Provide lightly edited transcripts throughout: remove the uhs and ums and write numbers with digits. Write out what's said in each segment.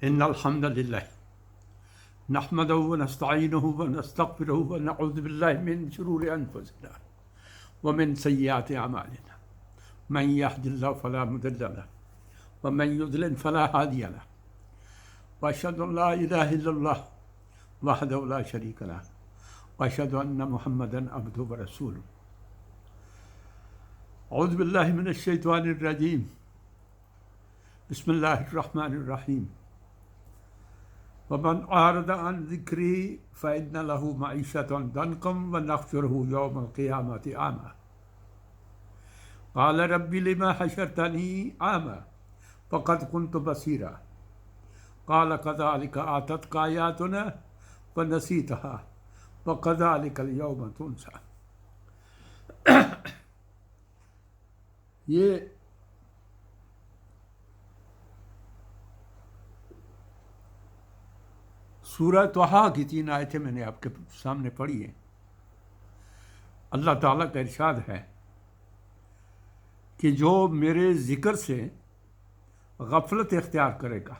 إن الحمد لله نحمده ونستعينه ونستغفره ونعوذ بالله من شرور أنفسنا ومن سيئات أعمالنا من يهد الله فلا مضل له ومن يضلل فلا هادي له وأشهد أن لا إله إلا الله وحده لا شريك له وأشهد أن محمدا عبده ورسوله أعوذ بالله من الشيطان الرجيم بسم الله الرحمن الرحيم ومن أعرض عن ذكري فإن له معيشة ضنكا ونحشره يوم القيامة أعمى قال رب لما حشرتني أعمى فقد كنت بصيرا قال كذلك آتتك آياتنا فنسيتها وكذلك اليوم تنسى. یہ سورہ طٰہٰ کی 3 آیتیں میں نے آپ کے سامنے پڑھی ہیں. اللہ تعالیٰ کا ارشاد ہے کہ جو میرے ذکر سے غفلت اختیار کرے گا،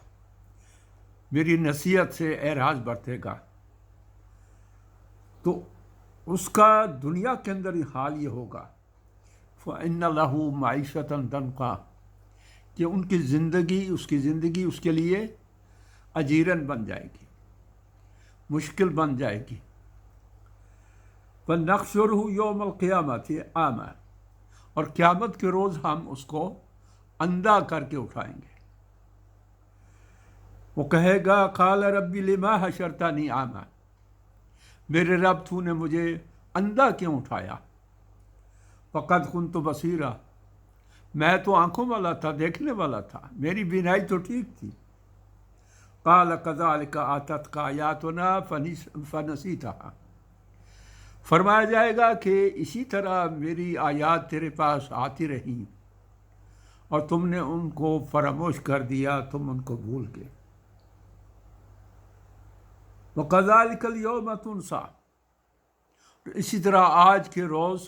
میری نصیحت سے اعراض برتے گا، تو اس کا دنیا کے اندر حال یہ ہوگا فَإِنَّ لَهُ مَعِيشَةً ضَنْكًا کہ ان کی زندگی اس کے لیے اجیرن بن جائے گی، مشکل بن جائے گی. وَنَحْشُرُهُ يَوْمَ الْقِيَامَةِ أَعْمَىٰ اور قیامت کے روز ہم اس کو اندھا کر کے اٹھائیں گے. وہ کہے گا قال ربی لما حشرتنی اعمیٰ، میرے رب تو نے مجھے اندھا کیوں اٹھایا؟ وقد كنت بصیرا، میں تو آنکھوں والا تھا، دیکھنے والا تھا، میری بینائی تو ٹھیک تھی. قال كذلك آتتك آیاتنا فنسیتها، فرمایا جائے گا کہ اسی طرح میری آیات تیرے پاس آتی رہی اور تم نے ان کو فراموش کر دیا، تم ان کو بھول گئے. وَكَذَلِكَ الْيَوْمَ تُنْسَىٰ، اسی طرح آج کے روز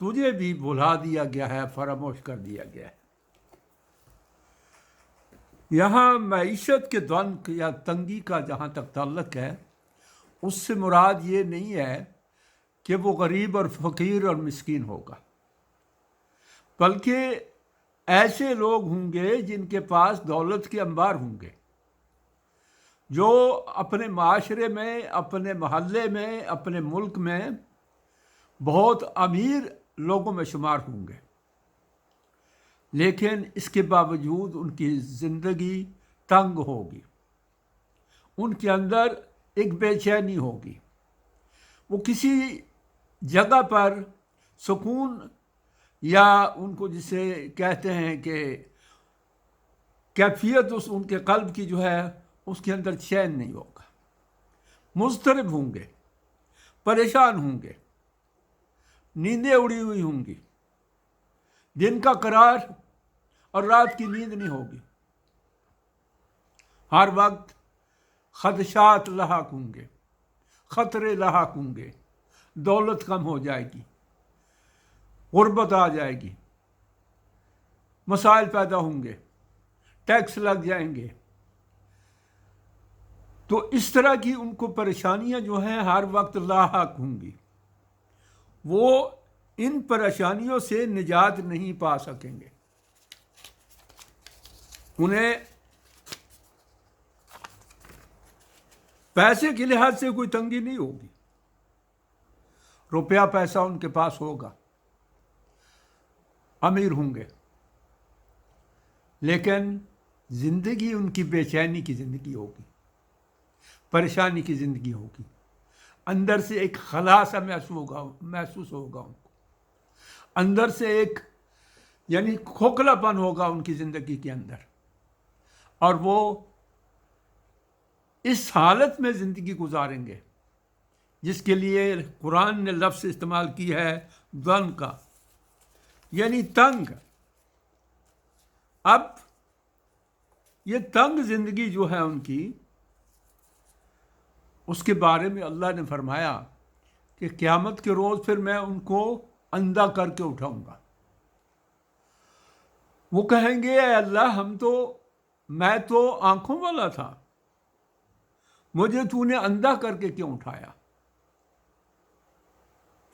تجھے بھی بھلا دیا گیا ہے، فراموش کر دیا گیا ہے. یہاں معیشت کے ضنک یا تنگی کا جہاں تک تعلق ہے، اس سے مراد یہ نہیں ہے کہ وہ غریب اور فقیر اور مسکین ہوگا، بلکہ ایسے لوگ ہوں گے جن کے پاس دولت کے انبار ہوں گے، جو اپنے معاشرے میں، اپنے محلے میں، اپنے ملک میں بہت امیر لوگوں میں شمار ہوں گے، لیکن اس کے باوجود ان کی زندگی تنگ ہوگی، ان کے اندر ایک بے چینی ہوگی. وہ کسی جگہ پر سکون، یا ان کو جسے کہتے ہیں کہ کیفیت ان کے قلب کی جو ہے اس کے اندر چین نہیں ہوگا، مضطرب ہوں گے، پریشان ہوں گے، نیندیں اڑی ہوئی ہوں گی، دن کا قرار اور رات کی نیند نہیں ہوگی، ہر وقت خدشات لاحق ہوں گے، خطرے لاحق ہوں گے، دولت کم ہو جائے گی، غربت آ جائے گی، مسائل پیدا ہوں گے، ٹیکس لگ جائیں گے. تو اس طرح کی ان کو پریشانیاں جو ہیں ہر وقت لاحق ہوں گی. وہ ان پریشانیوں سے نجات نہیں پا سکیں گے. انہیں پیسے کے لحاظ سے کوئی تنگی نہیں ہوگی، روپیہ پیسہ ان کے پاس ہوگا، امیر ہوں گے، لیکن زندگی ان کی بے چینی کی زندگی ہوگی، پریشانی کی زندگی ہوگی. اندر سے ایک خلا سا محسوس ہوگا ان کو، اندر سے ایک یعنی کھوکھلا پن ہوگا ان کی زندگی کے اندر، اور وہ اس حالت میں زندگی گزاریں گے جس کے لیے قرآن نے لفظ استعمال کی ہے ضنک کا، یعنی تنگ. اب یہ تنگ زندگی جو ہے ان کی، اس کے بارے میں اللہ نے فرمایا کہ قیامت کے روز پھر میں ان کو اندھا کر کے اٹھاؤں گا. وہ کہیں گے اے اللہ میں تو آنکھوں والا تھا، مجھے تو نے اندھا کر کے کیوں اٹھایا؟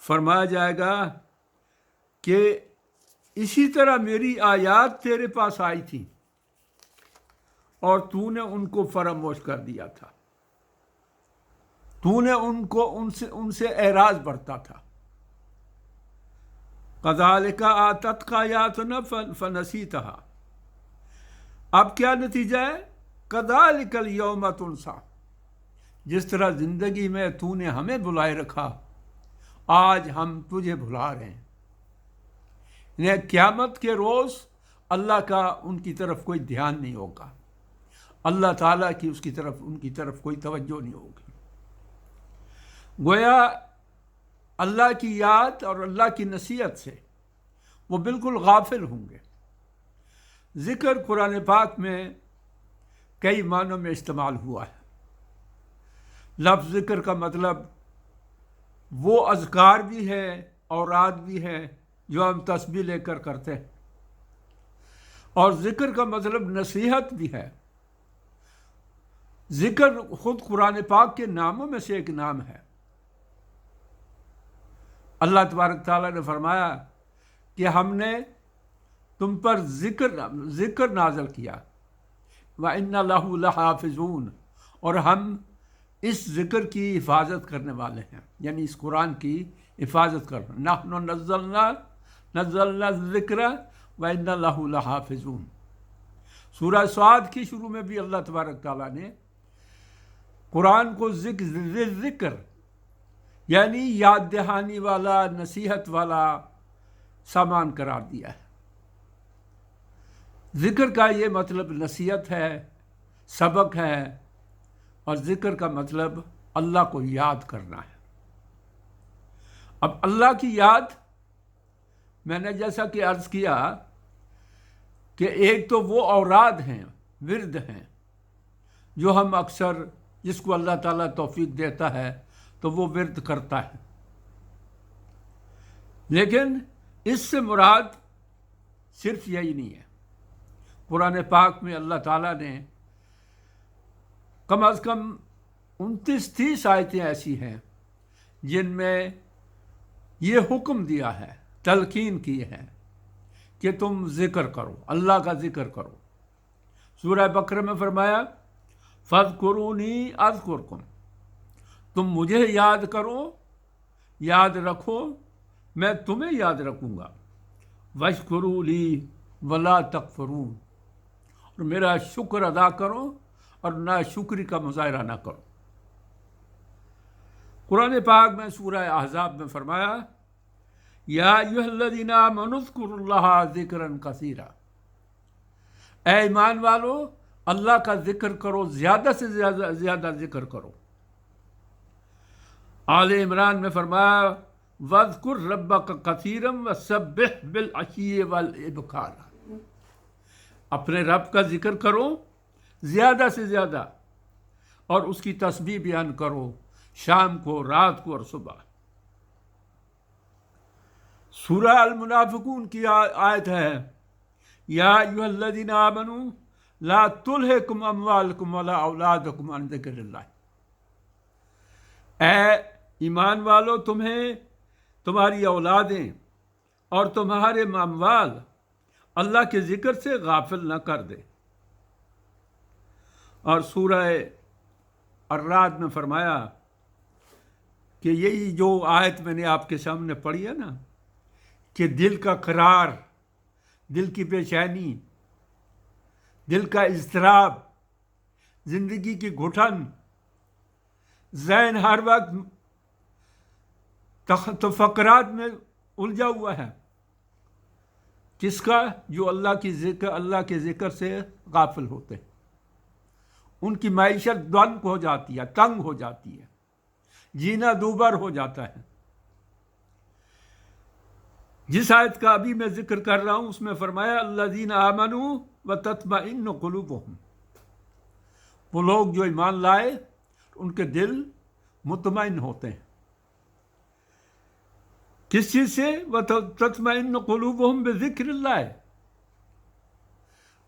فرمایا جائے گا کہ اسی طرح میری آیات تیرے پاس آئی تھی اور تو نے ان کو فراموش کر دیا تھا، تو نے ان سے اعراض برتا تھا۔ کذالک آتتک آیاتنا فنسیتہا، اب کیا نتیجہ ہے؟ کذالک الیوم تنسیٰ، جس طرح زندگی میں تو نے ہمیں بلائے رکھا، آج ہم تجھے بھلا رہے ہیں۔ یعنی قیامت کے روز اللہ کا ان کی طرف کوئی دھیان نہیں ہوگا، اللہ تعالیٰ کی ان کی طرف کوئی توجہ نہیں ہوگی۔ گویا اللہ کی یاد اور اللہ کی نصیحت سے وہ بالکل غافل ہوں گے۔ ذکر قرآن پاک میں کئی معنوں میں استعمال ہوا ہے۔ لفظ ذکر کا مطلب وہ اذکار بھی ہے، اوراد بھی ہے جو ہم تسبیح لے کر کرتے ہیں، اور ذکر کا مطلب نصیحت بھی ہے۔ ذکر خود قرآن پاک کے ناموں میں سے ایک نام ہے۔ اللہ تبارک تعالیٰ نے فرمایا کہ ہم نے تم پر ذکر نازل کیا، وَإِنَّ لَهُ لَحَافِظُونَ، اور ہم اس ذکر کی حفاظت کرنے والے ہیں، یعنی اس قرآن کی حفاظت کرنا۔ نَحْنُ نَزَّلْنَا الذِّكْرَ وَإِنَّ لَهُ لَحَافِظُونَ۔ سورہ صاد کی شروع میں بھی اللہ تبارک تعالیٰ نے قرآن کو ذکر یعنی یاد دہانی والا، نصیحت والا سامان قرار دیا ہے۔ ذکر کا یہ مطلب نصیحت ہے، سبق ہے، اور ذکر کا مطلب اللہ کو یاد کرنا ہے۔ اب اللہ کی یاد، میں نے جیسا کہ عرض کیا کہ ایک تو وہ اوراد ہیں، ورد ہیں، جو ہم اکثر، جس کو اللہ تعالیٰ توفیق دیتا ہے تو وہ ورد کرتا ہے، لیکن اس سے مراد صرف یہی نہیں ہے۔ قرآن پاک میں اللہ تعالیٰ نے کم از کم 29-30 آیتیں ایسی ہیں جن میں یہ حکم دیا ہے، تلقین کی ہے کہ تم ذکر کرو، اللہ کا ذکر کرو۔ سورہ بقرہ میں فرمایا فَاذْكُرُونِی اذْکُرْکُم، تم مجھے یاد کرو، یاد رکھو، میں تمہیں یاد رکھوں گا۔ وَاشْکُرُوا لِی وَلَا تَکْفُرُونَ، اور میرا شکر ادا کرو اور نہ شکری کا مظاہرہ نہ کرو۔ قرآن پاک میں سورہ احزاب میں فرمایا یا ایھا الذین آمنوا اذکروا اللہ ذکرا کثیرا، اے ایمان والو اللہ کا ذکر کرو، زیادہ سے زیادہ ذکر کرو۔ آل عمران میں فرمایا وَاذْكُرْ رَبَّكَ كَثِيرًا وَسَبِّحْ بِالْعَشِيِّ وَالْإِبْكَارِ، اپنے رب کا ذکر کرو زیادہ سے زیادہ، اور اس کی تسبیح بیان کرو شام کو، رات کو اور صبح۔ سورہ المنافقون کی آیت ہے یا ایھا الذین آمنوا لا تلہکم اموالکم ولا اولادکم عن ذکر اللہ، اے ایمان والو تمہاری اولادیں اور تمہارے اموال اللہ کے ذکر سے غافل نہ کر دے۔ اور سورہ الرعد میں فرمایا کہ یہی جو آیت میں نے آپ کے سامنے پڑھی ہے نا، کہ دل کا قرار، دل کی بے چینی، دل کا اضطراب، زندگی کی گھٹن، ذہن ہر وقت تفکرات میں الجھا ہوا ہے، کس کا؟ جو اللہ کے ذکر سے غافل ہوتے ہیں۔ ان کی معیشت دنگ ہو جاتی ہے، تنگ ہو جاتی ہے، جینا دوبر ہو جاتا ہے۔ جس آیت کا ابھی میں ذکر کر رہا ہوں اس میں فرمایا الذین آمنوا وتطمئن قلوبہم، وہ لوگ جو ایمان لائے ان کے دل مطمئن ہوتے ہیں۔ کس چیز سے؟ وتطمئن قلوبہم بذکر اللہ،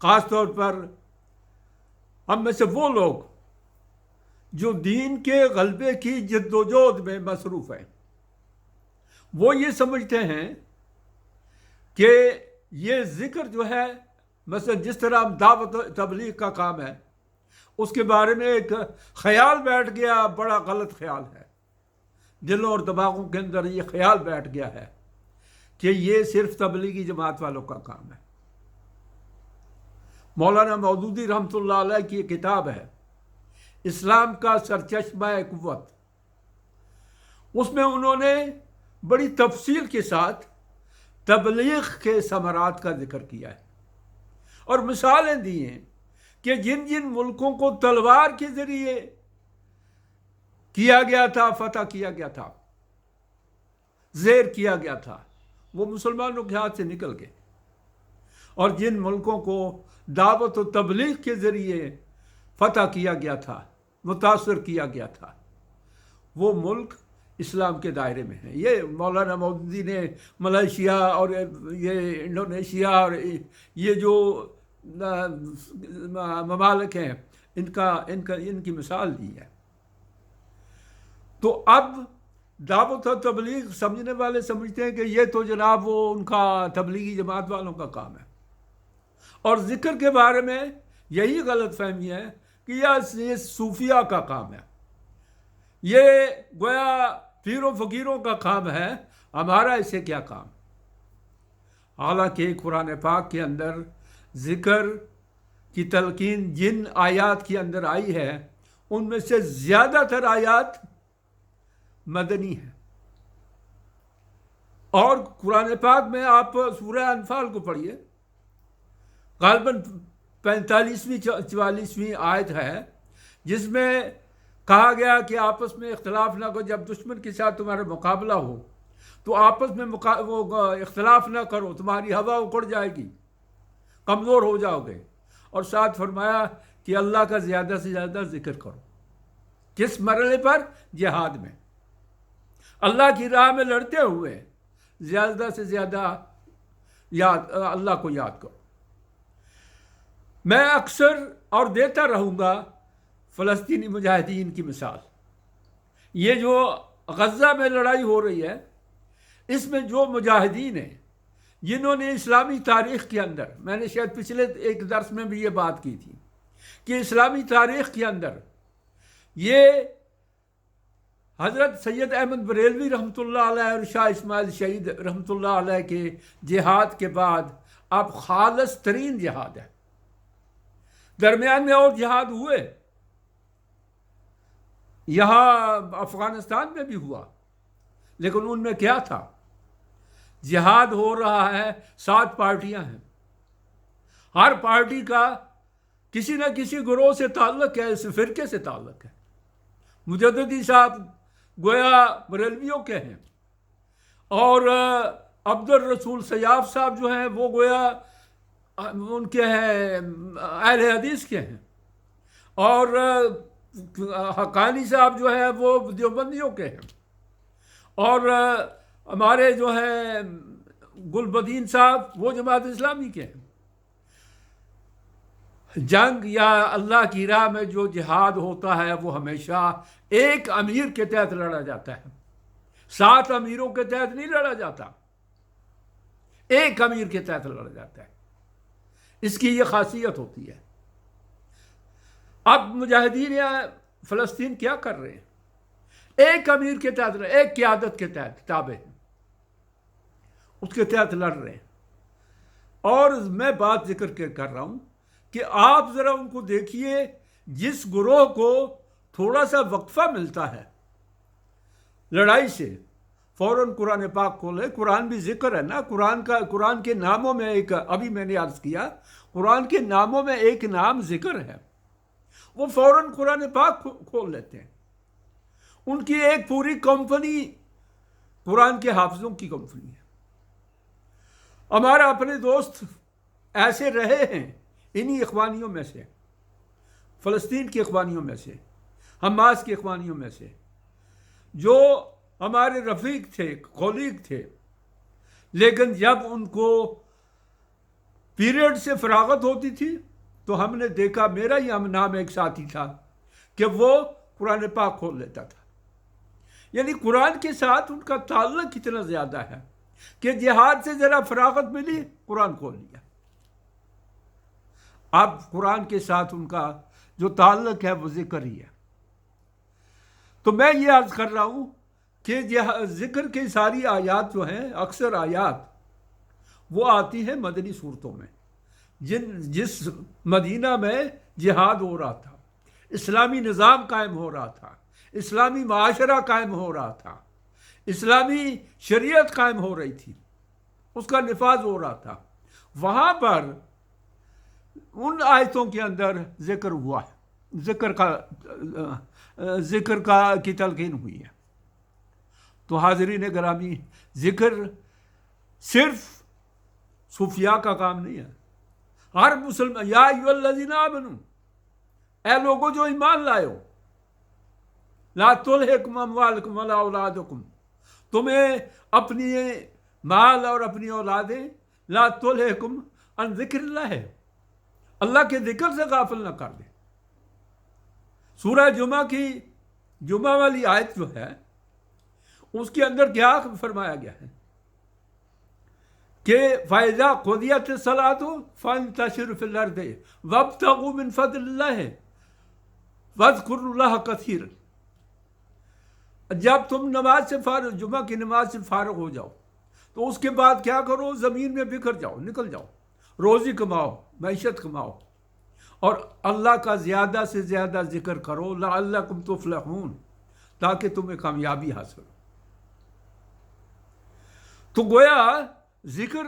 خاص طور پر ہم میں سے وہ لوگ جو دین کے غلبے کی جد و جہد میں مصروف ہیں، وہ یہ سمجھتے ہیں کہ یہ ذکر جو ہے، مثلا جس طرح دعوت و تبلیغ کا کام ہے، اس کے بارے میں ایک خیال بیٹھ گیا، بڑا غلط خیال ہے، دلوں اور دماغوں کے اندر یہ خیال بیٹھ گیا ہے کہ یہ صرف تبلیغی جماعت والوں کا کام ہے۔ مولانا مودودی رحمۃ اللہ علیہ کی ایک کتاب ہے اسلام کا سرچشمہ قوت، اس میں انہوں نے بڑی تفصیل کے ساتھ تبلیغ کے ثمرات کا ذکر کیا ہے اور مثالیں دی ہیں کہ جن جن ملکوں کو تلوار کے ذریعے کیا گیا تھا، فتح کیا گیا تھا، زیر کیا گیا تھا، وہ مسلمانوں کے ہاتھ سے نکل گئے، اور جن ملکوں کو دعوت و تبلیغ کے ذریعے فتح کیا گیا تھا، متاثر کیا گیا تھا، وہ ملک اسلام کے دائرے میں ہیں۔ یہ مولانا مودودی نے ملائیشیا اور یہ انڈونیشیا اور یہ جو ممالک ہیں ان کی مثال دی ہے۔ تو اب دعوت و تبلیغ سمجھنے والے سمجھتے ہیں کہ یہ تو جناب وہ ان کا تبلیغی جماعت والوں کا کام ہے، اور ذکر کے بارے میں یہی غلط فہمی ہے کہ یہ صوفیہ کا کام ہے، یہ گویا پیر و فقیروں کا کام ہے، ہمارا اسے کیا کام۔ حالانکہ قرآن پاک کے اندر ذکر کی تلقین جن آیات کے اندر آئی ہے، ان میں سے زیادہ تر آیات مدنی ہیں، اور قرآن پاک میں آپ سورہ انفال کو پڑھیے، غالباً 45ویں 44ویں آیت ہے، جس میں کہا گیا کہ آپس میں اختلاف نہ کرو، جب دشمن کے ساتھ تمہارا مقابلہ ہو تو آپس میں وہ اختلاف نہ کرو، تمہاری ہوا اکڑ جائے گی، کمزور ہو جاؤ گے، اور ساتھ فرمایا کہ اللہ کا زیادہ سے زیادہ ذکر کرو۔ کس مرحلے پر؟ جہاد میں، اللہ کی راہ میں لڑتے ہوئے زیادہ سے زیادہ اللہ کو یاد کرو۔ میں اکثر اور دیتا رہوں گا فلسطینی مجاہدین کی مثال۔ یہ جو غزہ میں لڑائی ہو رہی ہے، اس میں جو مجاہدین ہیں جنہوں نے اسلامی تاریخ کے اندر، میں نے شاید پچھلے ایک درس میں بھی یہ بات کی تھی کہ اسلامی تاریخ کے اندر یہ حضرت سید احمد بریلوی رحمۃ اللہ علیہ اور شاہ اسماعیل شہید رحمۃ اللہ علیہ کے جہاد کے بعد اب خالص ترین جہاد ہے۔ درمیان میں اور جہاد ہوئے، یہاں افغانستان میں بھی ہوا، لیکن ان میں کیا تھا؟ جہاد ہو رہا ہے، 7 پارٹیاں ہیں، ہر پارٹی کا کسی نہ کسی گروہ سے تعلق ہے، اس فرقے سے تعلق ہے۔ مجددی صاحب گویا بریلویوں کے ہیں، اور عبد الرسول سیاف صاحب جو ہیں وہ گویا ان کے ہیں اہل حدیث کے ہیں، اور حقانی صاحب جو ہیں وہ دیوبندیوں کے ہیں، اور ہمارے جو ہیں گلبدین صاحب وہ جماعت اسلامی کے ہیں۔ جنگ یا اللہ کی راہ میں جو جہاد ہوتا ہے وہ ہمیشہ ایک امیر کے تحت لڑا جاتا ہے، 7 امیروں کے تحت نہیں لڑا جاتا، ایک امیر کے تحت لڑا جاتا ہے، اس کی یہ خاصیت ہوتی ہے۔ اب مجاہدین یا فلسطین کیا کر رہے ہیں؟ ایک امیر کے تحت، ایک قیادت کے تحت تابع ہیں، اس کے تحت لڑ رہے ہیں۔ اور میں بات ذکر کر رہا ہوں کہ آپ ذرا ان کو دیکھیے، جس گروہ کو تھوڑا سا وقفہ ملتا ہے لڑائی سے، فوراً قرآن پاک کھولے، قرآن بھی ذکر ہے نا، قرآن کے ناموں میں ایک، ابھی میں نے عرض کیا، قرآن کے ناموں میں ایک نام ذکر ہے، وہ فوراً قرآن پاک کھول لیتے ہیں۔ ان کی ایک پوری کمپنی قرآن کے حافظوں کی کمپنی ہے۔ ہمارا اپنے دوست ایسے رہے ہیں، انہی اخوانیوں میں سے، فلسطین کے اخوانیوں میں سے، حماس کے اخوانیوں میں سے، جو ہمارے رفیق تھے، کولیگ تھے، لیکن جب ان کو پیریڈ سے فراغت ہوتی تھی تو ہم نے دیکھا، میرا ہی ہم نام ایک ساتھی تھا کہ وہ قرآن پاک کھول لیتا تھا. یعنی قرآن کے ساتھ ان کا تعلق کتنا زیادہ ہے کہ جہاد سے ذرا فراغت ملی، قرآن کھول لیا. اب قرآن کے ساتھ ان کا جو تعلق ہے وہ ذکر ہی ہے. تو میں یہ عرض کر رہا ہوں کہ ذکر کی ساری آیات جو ہیں، اکثر آیات وہ آتی ہیں مدنی صورتوں میں، جس مدینہ میں جہاد ہو رہا تھا، اسلامی نظام قائم ہو رہا تھا، اسلامی معاشرہ قائم ہو رہا تھا، اسلامی شریعت قائم ہو رہی تھی، اس کا نفاذ ہو رہا تھا. وہاں پر ان آیتوں کے اندر ذکر ہوا ہے، ذکر کی تلقین ہوئی ہے. تو حاضرین گرامی، ذکر صرف صوفیاء کا کام نہیں ہے. ہر مسلمان، یا ایھا الذین آمنوا، اے لوگوں جو ایمان لائے ہو، لا تلھکم اموالکم ولا اولادکم، تمہیں اپنی مال اور اپنی اولادیں لا تلھکم عن ذکر اللہ ہے، اللہ کے ذکر سے غافل نہ کر دیں. سورہ جمعہ کی جمعہ والی آیت جو ہے اس کے اندر کیا فرمایا گیا ہے کہ فَإِذَا قُضِيَتِ الصَّلَاةُ فَانتَشِرُوا فِي الْأَرْضِ وَابْتَغُوا مِنْ فَضْلِ اللَّهِ وَاذْكُرُوا اللَّهَ كَثِيرًا. جب تم نماز سے فارغ، جمعہ کی نماز سے فارغ ہو جاؤ تو اس کے بعد کیا کرو؟ زمین میں بکھر جاؤ، نکل جاؤ، روزی کماؤ، معیشت کماؤ، اور اللہ کا زیادہ سے زیادہ ذکر کرو، لعلکم تفلحون، تاکہ تمہیں کامیابی حاصل ہو. تو گویا ذکر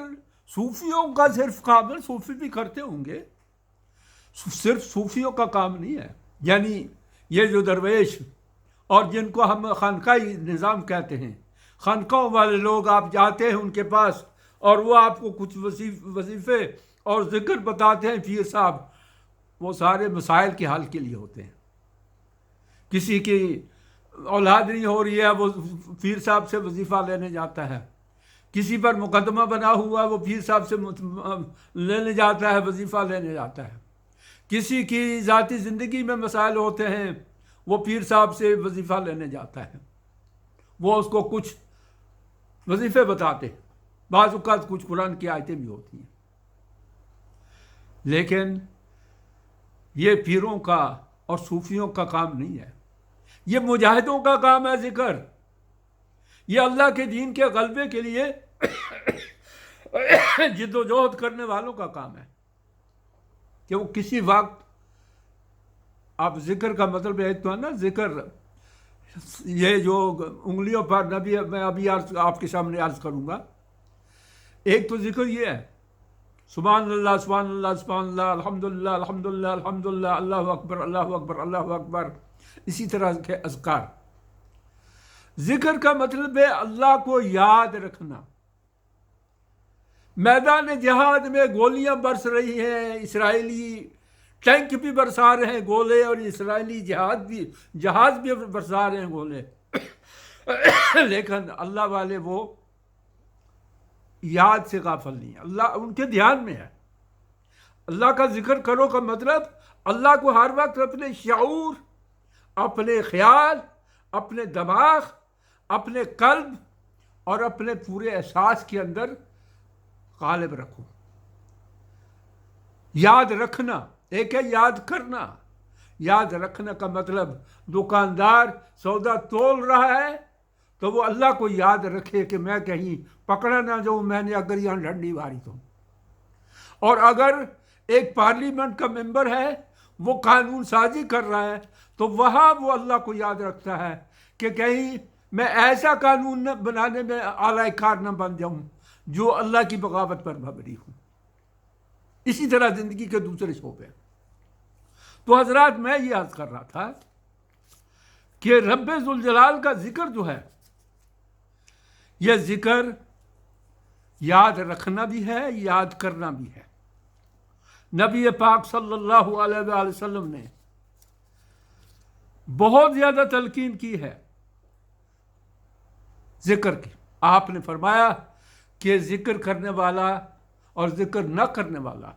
صوفیوں کا صرف کام ہے، صوفی بھی کرتے ہوں گے، صرف صوفیوں کا کام نہیں ہے. یعنی یہ جو درویش اور جن کو ہم خانقاہی نظام کہتے ہیں، خانقاہوں والے لوگ، آپ جاتے ہیں ان کے پاس اور وہ آپ کو کچھ وظیفے اور ذکر بتاتے ہیں، پیر صاحب، وہ سارے مسائل کے حل کے لیے ہوتے ہیں. کسی کی اولاد نہیں ہو رہی ہے، وہ پیر صاحب سے وظیفہ لینے جاتا ہے. کسی پر مقدمہ بنا ہوا، وہ پیر صاحب سے لینے جاتا ہے، وظیفہ لینے جاتا ہے. کسی کی ذاتی زندگی میں مسائل ہوتے ہیں، وہ پیر صاحب سے وظیفہ لینے جاتا ہے. وہ اس کو کچھ وظیفے بتاتے ہیں، بعض اوقات کچھ قرآن کی آیتیں بھی ہوتی ہیں. لیکن یہ پیروں کا اور صوفیوں کا کام نہیں ہے، یہ مجاہدوں کا کام ہے. ذکر یہ اللہ کے دین کے غلبے کے لیے جد و جہد کرنے والوں کا کام ہے کہ وہ کسی وقت، آپ ذکر کا مطلب ہے تو ہے نا، ذکر یہ جو انگلیوں پر نبی، میں ابھی آپ کے سامنے عرض کروں گا. ایک تو ذکر یہ ہے، سبحان اللہ سبحان اللہ سبحان اللہ، الحمدللہ الحمدللہ الحمدللہ، اللہ اکبر اللہ اکبر اللہ اکبر، اسی طرح کے اذکار. ذکر کا مطلب ہے اللہ کو یاد رکھنا. میدان جہاد میں گولیاں برس رہی ہیں، اسرائیلی ٹینک بھی برسا رہے ہیں گولے، اور اسرائیلی جہاز بھی برسا رہے ہیں گولے، لیکن اللہ والے وہ یاد سے غافل نہیں ہیں، اللہ ان کے دھیان میں ہے. اللہ کا ذکر کرو کا مطلب اللہ کو ہر وقت اپنے شعور، اپنے خیال، اپنے دماغ، اپنے قلب اور اپنے پورے احساس کے اندر غالب رکھو. یاد رکھنا ایک ہے، یاد کرنا. یاد رکھنے کا مطلب دکاندار سودا تول رہا ہے تو وہ اللہ کو یاد رکھے کہ میں کہیں پکڑا نہ جاؤں، میں نے اگر یہاں ڈنڈی ماری تو. اور اگر ایک پارلیمنٹ کا ممبر ہے، وہ قانون سازی کر رہا ہے، تو وہاں وہ اللہ کو یاد رکھتا ہے کہ کہیں میں ایسا قانون بنانے میں اعلی کار نہ بن جاؤں جو اللہ کی بغاوت پر مبنی ہوں. اسی طرح زندگی کے دوسرے شعبے. تو حضرات، میں یہ عرض کر رہا تھا کہ رب ذوالجلال کا ذکر جو ہے، یہ ذکر یاد رکھنا بھی ہے، یاد کرنا بھی ہے. نبی پاک صلی اللہ علیہ وآلہ وسلم نے بہت زیادہ تلقین کی ہے ذکر کی. آپ نے فرمایا کہ ذکر کرنے والا اور ذکر نہ کرنے والا،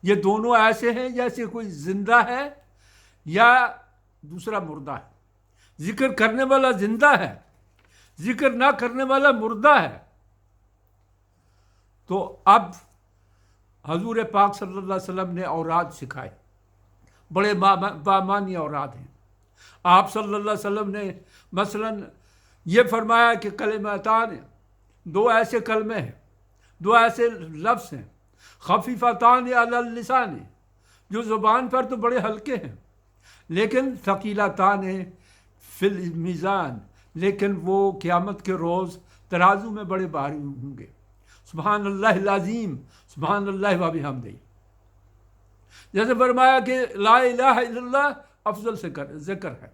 یہ دونوں ایسے ہیں جیسے کوئی زندہ ہے یا دوسرا مردہ ہے۔ ذکر کرنے والا زندہ ہے، ذکر نہ کرنے والا مردہ ہے۔ تو اب حضور پاک صلی اللہ علیہ وسلم نے اوراد سکھائے، بڑے بامانی اوراد ہیں۔ آپ صلی اللہ علیہ وسلم نے مثلاً یہ فرمایا کہ کلمتان، دو ایسے کلمے ہیں، دو ایسے لفظ ہیں، خفیفتان علی اللسان، جو زبان پر تو بڑے ہلکے ہیں لیکن ثقیلتان فی المیزان، لیکن وہ قیامت کے روز ترازو میں بڑے بھاری ہوں گے۔ سبحان اللہ العظیم، سبحان اللہ و بحمدہ۔ جیسے فرمایا کہ لا الہ الا اللہ افضل سے ذکر ہے۔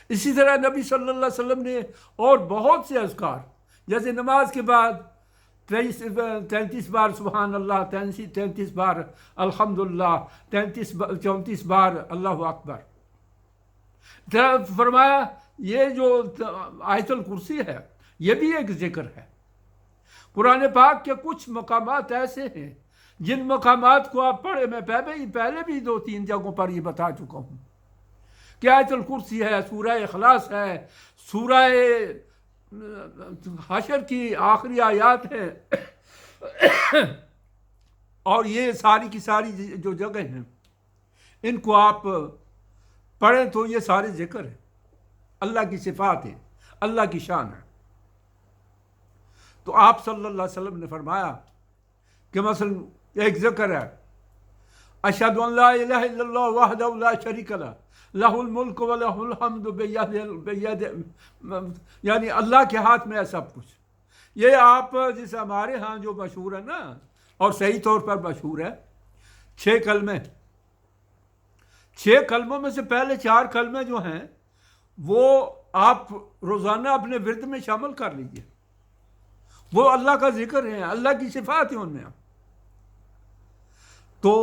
اسی طرح نبی صلی اللہ علیہ وسلم نے اور بہت سے اذکار، جیسے نماز کے بعد 33 بار سبحان اللہ، 33 بار الحمدللہ، 34 بار اللہ اکبر۔ فرمایا یہ جو آیت الکرسی ہے یہ بھی ایک ذکر ہے۔ قرآن پاک کے کچھ مقامات ایسے ہیں جن مقامات کو آپ پڑھے، میں پہلے بھی 2-3 جگہوں پر یہ بتا چکا ہوں کہ آیت الکرسی ہے، سورہ اخلاص ہے، سورہ حشر کی آخری آیات ہیں، اور یہ ساری کی ساری جو جگہ ہیں ان کو آپ پڑھیں تو یہ سارے ذکر ہیں، اللہ کی صفات ہیں، اللہ کی شان ہے۔ تو آپ صلی اللہ علیہ وسلم نے فرمایا کہ مثلا ایک ذکر ہے، اشہد ان لا الہ الا اللہ وحدہ لا شریک لہ لہ الملک و لہ الحمد بید، یعنی اللہ کے ہاتھ میں ہے سب کچھ۔ یہ آپ جیسے ہمارے ہاں جو مشہور ہے نا، اور صحیح طور پر مشہور ہے، 6 کلمے، 6 کلموں میں سے پہلے 4 کلمے جو ہیں وہ آپ روزانہ اپنے ورد میں شامل کر لیجئے، وہ اللہ کا ذکر ہے، اللہ کی صفات ہیں ان میں۔ تو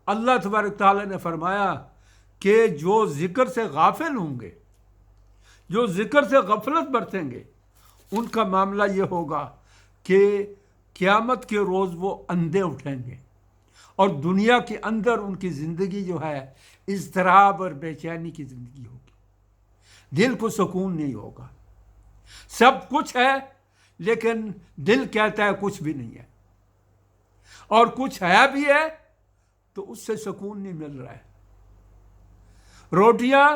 اللہ تبارک تعالیٰ نے فرمایا کہ جو ذکر سے غافل ہوں گے، جو ذکر سے غفلت برتیں گے، ان کا معاملہ یہ ہوگا کہ قیامت کے روز وہ اندھے اٹھیں گے، اور دنیا کے اندر ان کی زندگی جو ہے اضطراب اور بے چینی کی زندگی ہوگی، دل کو سکون نہیں ہوگا۔ سب کچھ ہے لیکن دل کہتا ہے کچھ بھی نہیں ہے، اور کچھ ہے بھی ہے تو اس سے سکون نہیں مل رہا ہے۔ روٹیاں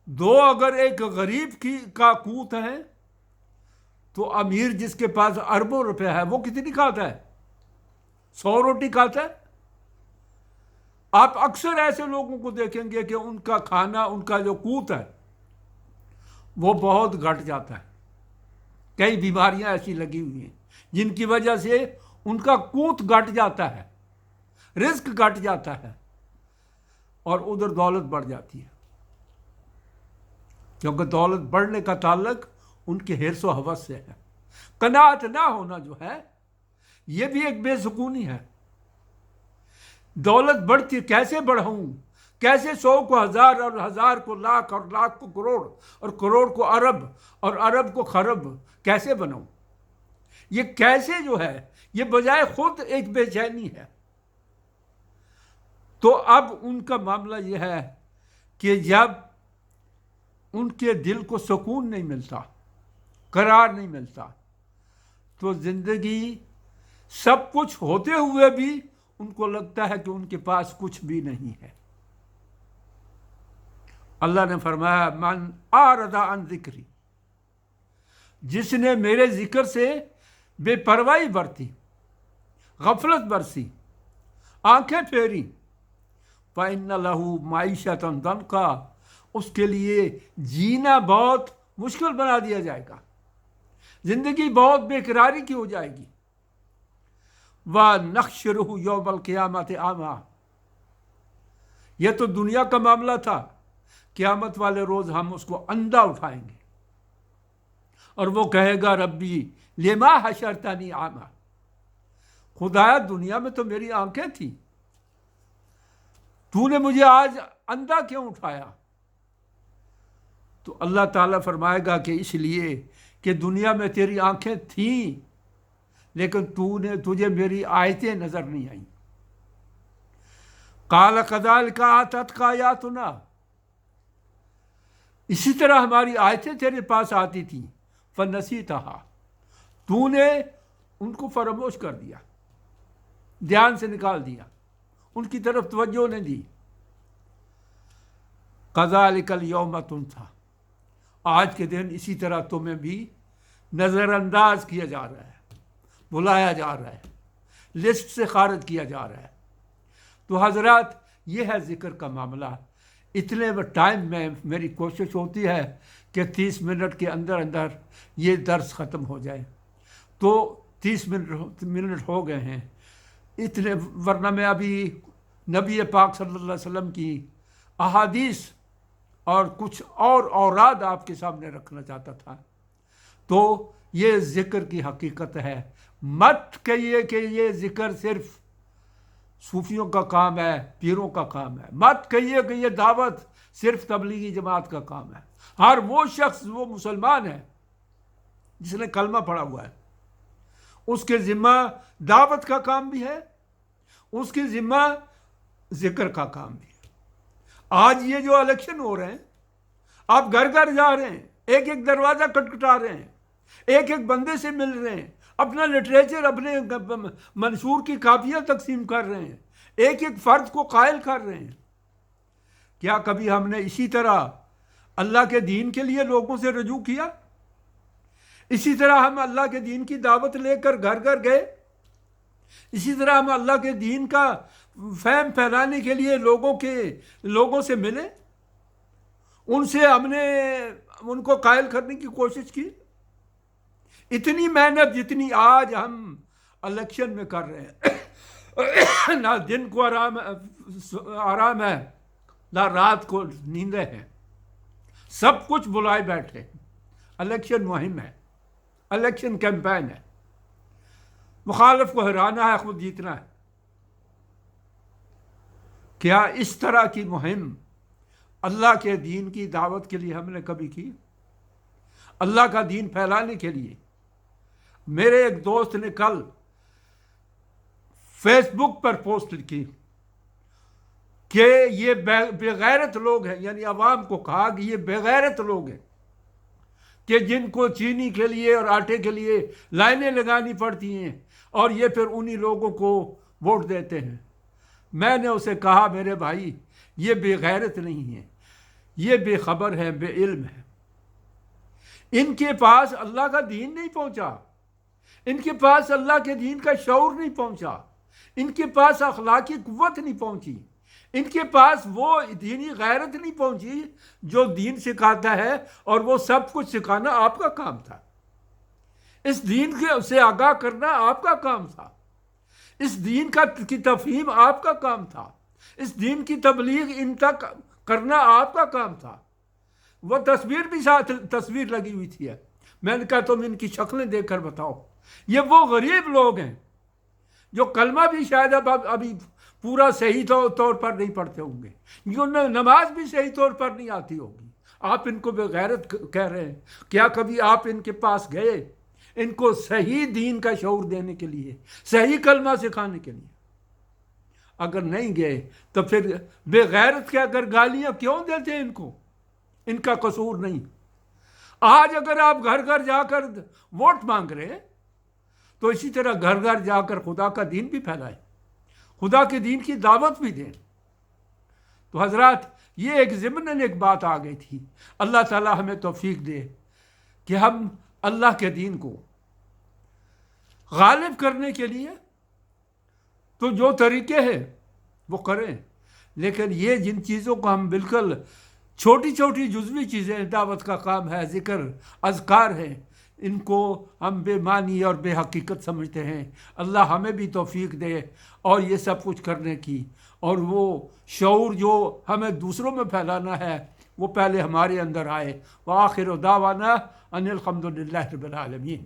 2 اگر ایک غریب کا قوت ہے تو امیر جس کے پاس اربوں روپے ہے وہ کتنی کھاتا ہے؟ 100 روٹی کھاتا ہے۔ آپ اکثر ایسے لوگوں کو دیکھیں گے کہ ان کا کھانا، ان کا جو قوت ہے وہ بہت گھٹ جاتا ہے۔ کئی بیماریاں ایسی لگی ہوئی ہیں جن کی وجہ سے ان کا قوت گھٹ جاتا ہے، رزق گھٹ جاتا ہے، اور ادھر دولت بڑھ جاتی ہے، کیونکہ دولت بڑھنے کا تعلق ان کے حرص و ہوس سے ہے۔ قناعت نہ ہونا جو ہے یہ بھی ایک بے سکونی ہے۔ دولت بڑھتی، کیسے بڑھاؤں، کیسے 100 کو 1000 اور 1000 کو لاکھ اور لاکھ کو کروڑ اور کروڑ کو ارب اور ارب کو خرب کیسے بناؤں، یہ کیسے جو ہے یہ بجائے خود ایک بے چینی ہے۔ تو اب ان کا معاملہ یہ ہے کہ جب ان کے دل کو سکون نہیں ملتا، قرار نہیں ملتا، تو زندگی سب کچھ ہوتے ہوئے بھی ان کو لگتا ہے کہ ان کے پاس کچھ بھی نہیں ہے۔ اللہ نے فرمایا من اعرض عن ذکری، جس نے میرے ذکر سے بے پرواہی برتی، غفلت برسی، آنکھیں پھیری، فَإِنَّ لَهُ مَعِيشَةً ضَنْكًا، اس کے لیے جینا بہت مشکل بنا دیا جائے گا، زندگی بہت بے قراری کی ہو جائے گی۔ وَنَحْشُرُهُ يَوْمَ الْقِيَامَةِ أَعْمَىٰ، یہ تو دنیا کا معاملہ تھا، قیامت والے روز ہم اس کو اندھا اٹھائیں گے، اور وہ کہے گا ربی لما حشرتنی اعمیٰ، خدایا دنیا میں تو میری آنکھیں تھیں، تو نے مجھے آج اندھا کیوں اٹھایا؟ تو اللہ تعالیٰ فرمائے گا کہ اس لیے کہ دنیا میں تیری آنکھیں تھیں لیکن تجھے میری آیتیں نظر نہیں آئیں۔ قال کذالک آتتک آیاتنا، اسی طرح ہماری آیتیں تیرے پاس آتی تھیں، فنسیتھا، تو نے ان کو فراموش کر دیا، دھیان سے نکال دیا، ان کی طرف توجہ نہیں دی۔ کذالک الیوم تنسیٰ، آج کے دن اسی طرح تمہیں بھی نظر انداز کیا جا رہا ہے، بلایا جا رہا ہے، لسٹ سے خارج کیا جا رہا ہے۔ تو حضرات یہ ہے ذکر کا معاملہ۔ اتنے ٹائم میں میری کوشش ہوتی ہے کہ 30 منٹ کے اندر اندر یہ درس ختم ہو جائے، تو 30 منٹ ہو گئے ہیں اتنے، ورنہ میں ابھی نبی پاک صلی اللہ علیہ وسلم کی احادیث اور کچھ اور اوراد آپ کے سامنے رکھنا چاہتا تھا۔ تو یہ ذکر کی حقیقت ہے، مت کہیے کہ یہ ذکر صرف صوفیوں کا کام ہے، پیروں کا کام ہے، مت کہیے کہ یہ دعوت صرف تبلیغی جماعت کا کام ہے۔ ہر وہ شخص، وہ مسلمان ہے جس نے کلمہ پڑھا ہوا ہے، اس کے ذمہ دعوت کا کام بھی ہے، اس کے ذمہ ذکر کا کام بھی ہے۔ آج یہ جو الیکشن ہو رہے ہیں، آپ گھر گھر جا رہے ہیں، ایک ایک دروازہ کٹکھٹا رہے ہیں، ایک ایک بندے سے مل رہے ہیں، اپنا لٹریچر، اپنے منشور کی کاپیاں تقسیم کر رہے ہیں، ایک ایک فرد کو قائل کر رہے ہیں۔ کیا کبھی ہم نے اسی طرح اللہ کے دین کے لیے لوگوں سے رجوع کیا؟ اسی طرح ہم اللہ کے دین کی دعوت لے کر گھر گھر گئے؟ اسی طرح ہم اللہ کے دین کا فہم پھیلانے کے لیے لوگوں سے ملے، ان سے ہم نے ان کو قائل کرنے کی کوشش کی؟ اتنی محنت جتنی آج ہم الیکشن میں کر رہے ہیں، نہ دن کو آرام ہے، نہ رات کو نیندیں ہیں، سب کچھ بلائے بیٹھے۔ الیکشن مہم ہے، الیکشن کیمپین ہے، مخالف کو ہرانا ہے، خود جیتنا ہے۔ کیا اس طرح کی مہم اللہ کے دین کی دعوت کے لیے ہم نے کبھی کی؟ اللہ کا دین پھیلانے کے لیے؟ میرے ایک دوست نے کل فیس بک پر پوسٹ لکھی کہ یہ بے غیرت لوگ ہیں، یعنی عوام کو کہا کہ یہ بے غیرت لوگ ہیں کہ جن کو چینی کے لیے اور آٹے کے لیے لائنیں لگانی پڑتی ہیں، اور یہ پھر انہی لوگوں کو ووٹ دیتے ہیں۔ میں نے اسے کہا، میرے بھائی، یہ بے غیرت نہیں ہے، یہ بے خبر ہے، بے علم ہے۔ ان کے پاس اللہ کا دین نہیں پہنچا، ان کے پاس اللہ کے دین کا شعور نہیں پہنچا، ان کے پاس اخلاقی قوت نہیں پہنچی، ان کے پاس وہ دینی غیرت نہیں پہنچی جو دین سکھاتا ہے، اور وہ سب کچھ سکھانا آپ کا کام تھا۔ اس دین سے آگاہ کرنا آپ کا کام تھا، اس دین کی تفہیم آپ کا کام تھا، اس دین کی تبلیغ ان تک کرنا آپ کا کام تھا۔ وہ تصویر بھی ساتھ تصویر لگی ہوئی تھی۔ میں نے کہا تم ان کی شکلیں دیکھ کر بتاؤ۔ یہ وہ غریب لوگ ہیں جو کلمہ بھی شاید ابھی پورا صحیح طور پر نہیں پڑھتے ہوں گے، انہیں نماز بھی صحیح طور پر نہیں آتی ہوگی۔ آپ ان کو بے غیرت کہہ رہے ہیں۔ کیا کبھی آپ ان کے پاس گئے ان کو صحیح دین کا شعور دینے کے لیے، صحیح کلمہ سکھانے کے لیے؟ اگر نہیں گئے تو پھر بے غیرت کے اگر گالیاں کیوں دیتے ہیں ان کو؟ ان کا قصور نہیں۔ آج اگر آپ گھر گھر جا کر ووٹ مانگ رہے ہیں تو اسی طرح گھر گھر جا کر خدا کا دین بھی پھیلائیں، خدا کے دین کی دعوت بھی دیں۔ تو حضرات، یہ ایک ضمناً ایک بات آ گئی تھی۔ اللہ تعالی ہمیں توفیق دے کہ ہم اللہ کے دین کو غالب کرنے کے لیے تو جو طریقے ہیں وہ کریں، لیکن یہ جن چیزوں کو ہم بالکل چھوٹی چھوٹی جزوی چیزیں، دعوت کا کام ہے، ذکر، اذکار ہیں، ان کو ہم بے معنی اور بے حقیقت سمجھتے ہیں۔ اللہ ہمیں بھی توفیق دے اور یہ سب کچھ کرنے کی، اور وہ شعور جو ہمیں دوسروں میں پھیلانا ہے وہ پہلے ہمارے اندر آئے۔ وآخر دعوانا ان الحمد للہ رب العالمین۔